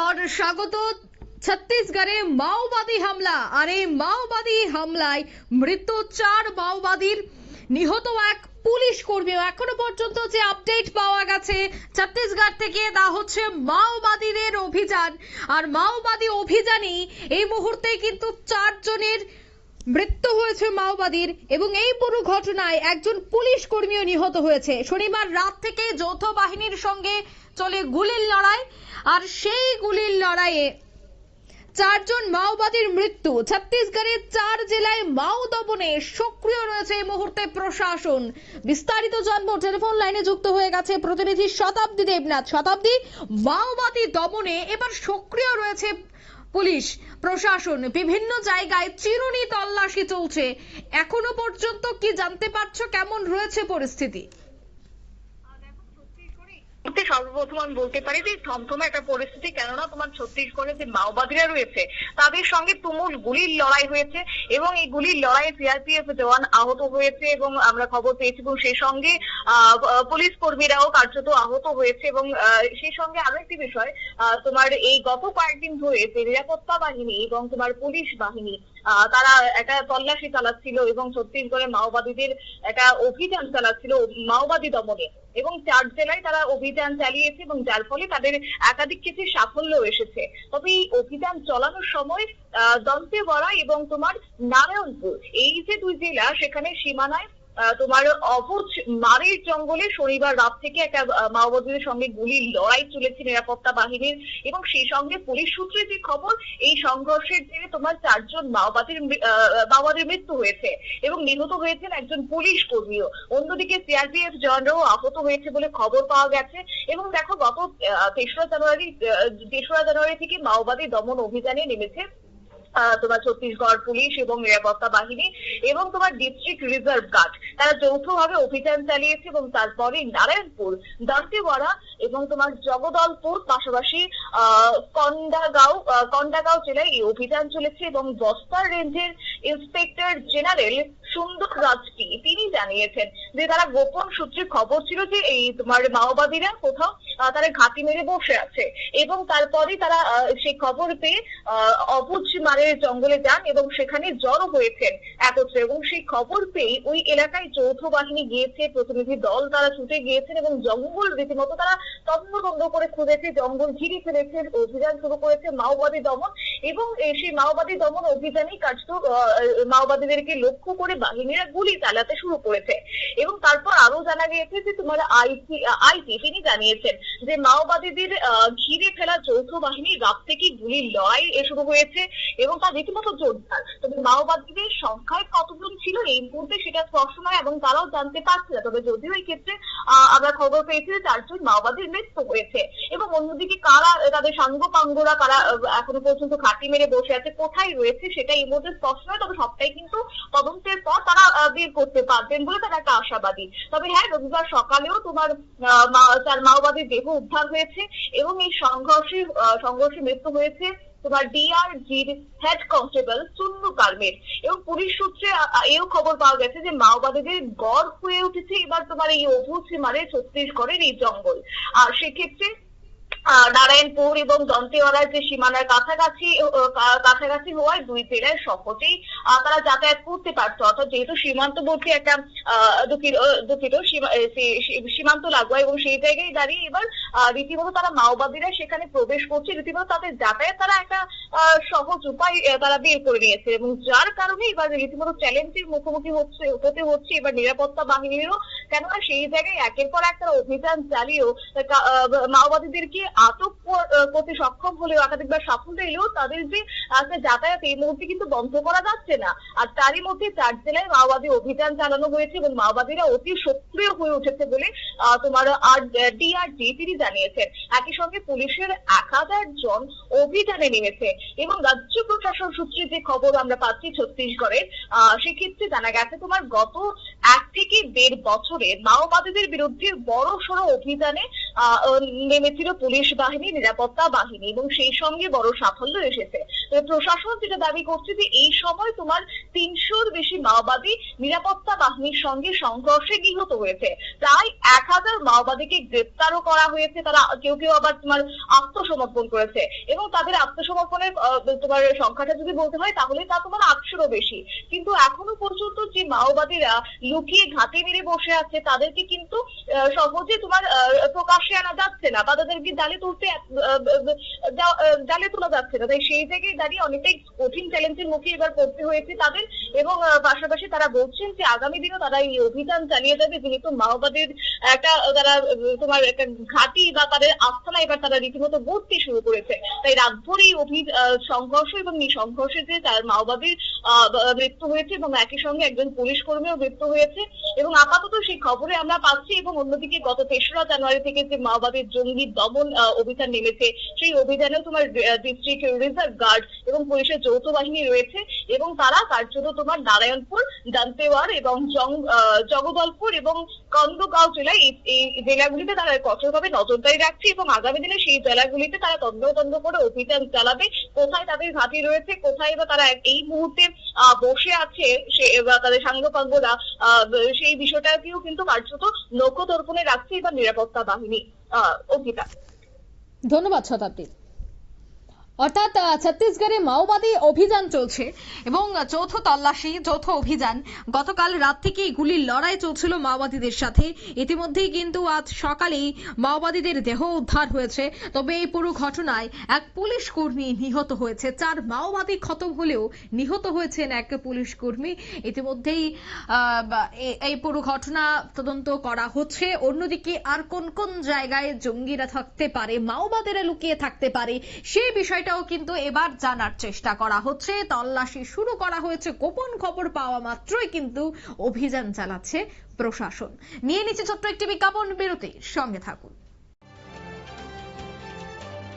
পর স্বাগত। ছত্তিশগড়ে মাওবাদী হামলা, আর এই মাওবাদী হামলায় মৃত্যু 4 মাওবাদীর, নিহত এক পুলিশ কর্মী। এখনো পর্যন্ত যে আপডেট পাওয়া গেছে ছত্তিশগড় থেকে, তা হচ্ছে মাওবাদীদের অভিযান, আর মাওবাদী অভিযানে এই মুহূর্তে কিন্তু 4 জনের মৃত্যু হয়েছে মাওবাদীর, এবং এই পুরো ঘটনায় একজন পুলিশ কর্মীও নিহত হয়েছে। শনিবার রাত থেকে যৌথ বাহিনীর সঙ্গে চলে গুলির লড়াই, আর সেই গুলির লড়াইয়ে 4 জন মাওবাদীর মৃত্যু। ছত্তিশগড়ের 4 জেলায় মাও দমনে সক্রিয় রয়েছে এই মুহূর্তে প্রশাসন। বিস্তারিত জানবো, টেলিফোন লাইনে যুক্ত হয়ে গেছে প্রতিনিধি শতাব্দী দেবনাথ। শতাব্দী, মাওবাদী দমনে এবার সক্রিয় রয়েছে পুলিশ প্রশাসন, বিভিন্ন জায়গায় চিরুনি তল্লাশি চলছে। এখনো পর্যন্ত কি জানতে পারছো, কেমন রয়েছে পরিস্থিতি? সর্বপ্রথম আমি বলতে পারি যে থমথমে একটা পরিস্থিতি, কেননা তোমার ছত্তিশগড়ে যে মাওবাদীরা রয়েছে তাদের সঙ্গে তুমুল গুলির লড়াই হয়েছে, এবং এই গুলির লড়াইয়ে সিআরপিএফ জওয়ান আহত হয়েছে এবং আমরা খবর পেয়েছি, এবং সেই সঙ্গে পুলিশ কর্মীরাও কার্যত আহত হয়েছে। এবং সেই সঙ্গে আরো একটি বিষয়, তোমার এই গত কয়েকদিন ধরে যে নিরাপত্তা বাহিনী এবং তোমার পুলিশ বাহিনী তারা একটা তল্লাশি চালাচ্ছিল এবং ছত্তিশগড়ের মাওবাদীদের একটা অভিযান চালাচ্ছিল মাওবাদী দমনে, এবং 4 জেলায় তারা অভিযান চালিয়েছে, এবং যার ফলে তাদের একাধিক কিছু সাফল্য এসেছে। তবে এই অভিযান চালানোর সময় দন্তেওয়াড়া এবং তোমার নারায়ণপুর, এই যে 2 জেলা, সেখানে সীমানায় তোমার অবুঝ মারের জঙ্গলে শনিবার রাত থেকে একটা মাওবাদীদের সঙ্গে গুলির লড়াই চলেছে নিরাপত্তা বাহিনীর, এবং সেই সঙ্গে পুলিশ সূত্রে যে খবর, এই সংঘর্ষের জেরে তোমার 4 জন মাওবাদীর মৃত্যু হয়েছে এবং নিহত হয়েছেন একজন পুলিশ কর্মীও। অন্যদিকে সিআরপিএফ জওয়ানরাও আহত হয়েছে বলে খবর পাওয়া গেছে। এবং দেখো, গত 3রা জানুয়ারি থেকে মাওবাদী দমন অভিযানে নেমেছে তোমার ছত্তিশগড় পুলিশ এবং নিরাপত্তা বাহিনী এবং তোমার ডিস্ট্রিক্ট রিজার্ভ গার্ড, তারা যৌথভাবে অভিযান চালিয়েছে। এবং তারপরে নারায়ণপুর, দন্তেওয়াড়া এবং তোমার জগদলপুর, পাশাপাশি কন্ডাগাঁও জেলায় এই অভিযান চলেছে। এবং বস্তার রেঞ্জের ইন্সপেক্টর জেনারেল সুন্দর রাজটি তিনি জানিয়েছেন যে তারা গোপন সূত্রে খবর ছিল যে এই তোমার মাওবাদীরা কোথাও তারা ঘাঁটি মেরে বসে আছে, এবং তারপরে তারা সেই খবর পেয়ে অবুঝ মারের জঙ্গলে যান এবং সেখানে জড়ো হয়েছেন একত্রে। এবং সেই খবর পেয়ে ওই এলাকায় যৌথ বাহিনী গিয়েছে, প্রতিনিধি দল তারা ছুটে গিয়েছেন, এবং জঙ্গল রীতিমতো তারা তন্ন করে খুঁজেছে, জঙ্গল ঘিরে ফেলেছে, অভিযান শুরু করেছে মাওবাদী দমন। এবং সেই মাওবাদী দমন অভিযানেই কার্যত মাওবাদীদেরকে লক্ষ্য করে বাহিনীরা গুলি চালাতে শুরু করেছে। এবং তারপর আরো জানা গিয়েছে যে তোমার আইটি তিনি জানিয়েছেন যে মাওবাদীদের ঘিরে ফেলা যৌথ বাহিনী রাত থেকে গুলির লড়াই শুরু হয়েছে, এবং তা রীতিমতো জোরদার। তবে মাওবাদীদের সংখ্যায় কতজন ছিল এই মুহূর্তে সেটা স্পষ্ট নয়, এবং তারাও জানতে পারছে না। তবে যদিও এই ক্ষেত্রে আমরা খবর পেয়েছি যে 4 জন মাওবাদীর মৃত্যু হয়েছে। এবং অন্যদিকে কারা তাদের সাঙ্গ পাঙ্গরা, কারা এখনো পর্যন্ত ঘাঁটি মেরে বসে আছে, কোথায় রয়েছে সেটা এই মুহূর্তে স্পষ্ট নয়। তবে সবটাই কিন্তু তদন্তের পর তারা বের করতে পারবেন বলে তারা একটা আশাবাদী। তবে হ্যাঁ, রবিবার সকালেও তোমার 4 মাওবাদীর দেহ উদ্ধার হয়েছে, এবং এই সংঘর্ষে মৃত্যু হয়েছে তোমার ডিআরজির হেড কনস্টেবল সুন্নু কার্মের। এবং পুলিশ সূত্রে এও খবর পাওয়া গেছে যে মাওবাদীদের গড় হয়ে উঠেছে এবার তোমার এই অবুঝ মারে ছত্তিশগড়ের এই জঙ্গল। আর সেক্ষেত্রে নারায়ণপুর এবং দন্তেওয়াড়ার যে সীমানার কাছাকাছি হওয়ায় 2 জেলায় সহজেই তারা যাতায়াত করতে পারতো, অর্থাৎ যেহেতু সীমান্তবর্তী একটা সীমান্ত লাগোয়া, এবং সেই জায়গায় দাঁড়িয়ে এবার রীতিমতো তারা মাওবাদীরা সেখানে প্রবেশ করছে, রীতিমতো তাদের যাতায়াত তারা একটা সহজ উপায় তারা বের করে নিয়েছে, এবং যার কারণে এবার রীতিমতো চ্যালেঞ্জের মুখোমুখি হতে হচ্ছে এবার নিরাপত্তা বাহিনীরও। কেননা সেই জায়গায় একের পর এক তারা অভিযান চালিয়েও মাওবাদীদেরকে আটক করতে সক্ষম হলেও, একাধিকবার সাফল্য এলেও তাদের যে যাতায়াত এই মুহূর্তে কিন্তু বন্ধ করা যাচ্ছে না। আর তারই মধ্যে 4 জেলায় মাওবাদী অভিযান চালানো হয়েছে, এবং মাওবাদীরা অতি সক্রিয় হয়ে উঠেছে বলে তোমার ডিআরজি তিনি জানিয়েছেন। একই সঙ্গে পুলিশের 1000 জন অভিযানে নেমেছে। এবং রাজ্য প্রশাসন সূত্রে যে খবর আমরা পাচ্ছি ছত্তিশগড়ের, সেক্ষেত্রে জানা গেছে তোমার গত 1 থেকে 1.5 বছরে মাওবাদীদের বিরুদ্ধে বড় সড়ো অভিযানে নেমেছিল পুলিশ বাহিনী, নিরাপত্তা নিরাপত্তা বাহিনী এবং সেই সঙ্গে বড় সাফল্য এসেছে। প্রশাসন যেটা দাবি করছে যে এই সময় তোমার 300-র বেশি মাওবাদী নিরাপত্তা বাহিনীর সঙ্গে সংঘর্ষে নিহত হয়েছে। প্রায় 1000 মাওবাদীকে গ্রেপ্তারও করা হয়েছে, তারা কেউ কেউ আবার তোমার আত্মসমর্পণ করেছে এবং তাদের আত্মসমর্পণের তোমার সংখ্যাটা যদি বলতে হয় তাহলে তা তোমার 800-রও বেশি। কিন্তু এখনো পর্যন্ত যে মাওবাদীরা লুকিয়ে ঘাঁটি মেরে বসে আছে তাদেরকে কিন্তু সহজে তোমার প্রকাশ্যে আনা যাচ্ছে না বা তাদেরকে জালে তোলা যাচ্ছে না। তাই সেই জায়গায় দাঁড়িয়ে অনেকটাই কঠিন চ্যালেঞ্জের মুখে এবার পড়তে হয়েছে তাদের এবং পাশাপাশি তারা বলছেন যে আগামী দিনেও তারা এই অভিযান চালিয়ে যাবে, যেহেতু মাওবাদীর একটা তারা তোমার একটা ঘাঁটি বা তাদের আস্থানা এবার তারা রীতিমতো গড়তে শুরু করেছে। তাই রাতভর এই সংঘর্ষ এবং এই সংঘর্ষে যে তার মাওবাদীর মৃত্যু হয়েছে এবং একই সঙ্গে একজন পুলিশ কর্মীও মৃত্যু হয়েছে এবং আপাতত সেই খবরে আমরা পাচ্ছি। এবং অন্যদিকে গত 3রা জানুয়ারি থেকে যে মাওবাদীর জঙ্গি দমন অভিযান নেমেছে, সেই অভিযানেও তোমার ডিস্ট্রিক্ট রিজার্ভ গার্ড এবং পুলিশের যৌথ বাহিনী রয়েছে এবং তারা কার্যত তোমার নারায়ণপুর, দান্তেওয়ার এবং জগদলপুর এবং কন্দগাঁও জেলায় এই জেলাগুলিতে তারা কঠোরভাবে নজরদারি রাখছে এবং আগামী দিনে সেই জেলাগুলিতে তারা তদন্ত করে অভিযান চালাবে। কোথায় তাদের ঘাঁটি রয়েছে, কোথায় বা তারা এই মুহূর্তে বসে আছে তাদের সাঙ্গপাঙ্গরা, সেই বিষয়টাকেও কিন্তু কার্যত নখদর্পণে রাখছে এবার নিরাপত্তা বাহিনী। অঙ্কিতা, ধন্যবাদ শতাব্দী। অর্থাৎ ছত্তিশগড়ে মাওবাদী অভিযান চলছে এবং চৌথ তল্লাশি, যৌথ অভিযান। গতকাল রাত থেকেই গুলির লড়াই চলছিল মাওবাদীদের সাথে। ইতিমধ্যেই কিন্তু আজ সকালেই মাওবাদীদের দেহ উদ্ধার হয়েছে। তবে এই পুরো ঘটনায় এক পুলিশ কর্মী নিহত হয়েছে। 4 মাওবাদী খতম হলেও নিহত হয়েছেন এক পুলিশ কর্মী। ইতিমধ্যেই এই পুরো ঘটনা তদন্ত করা হচ্ছে। অন্যদিকে আর কোন কোন জায়গায় জঙ্গিরা থাকতে পারে, মাওবাদীরা লুকিয়ে থাকতে পারে, সেই বিষয়টাও কিন্তু এবার জানার চেষ্টা করা হচ্ছে। তল্লাশি শুরু করা হয়েছে। গোপন খবর পাওয়া মাত্রই কিন্তু অভিযান চালাচ্ছে প্রশাসন। নিয়ে নিচ্ছে ছোট্ট একটি বিজ্ঞাপন বিরতি, সঙ্গে থাকুন।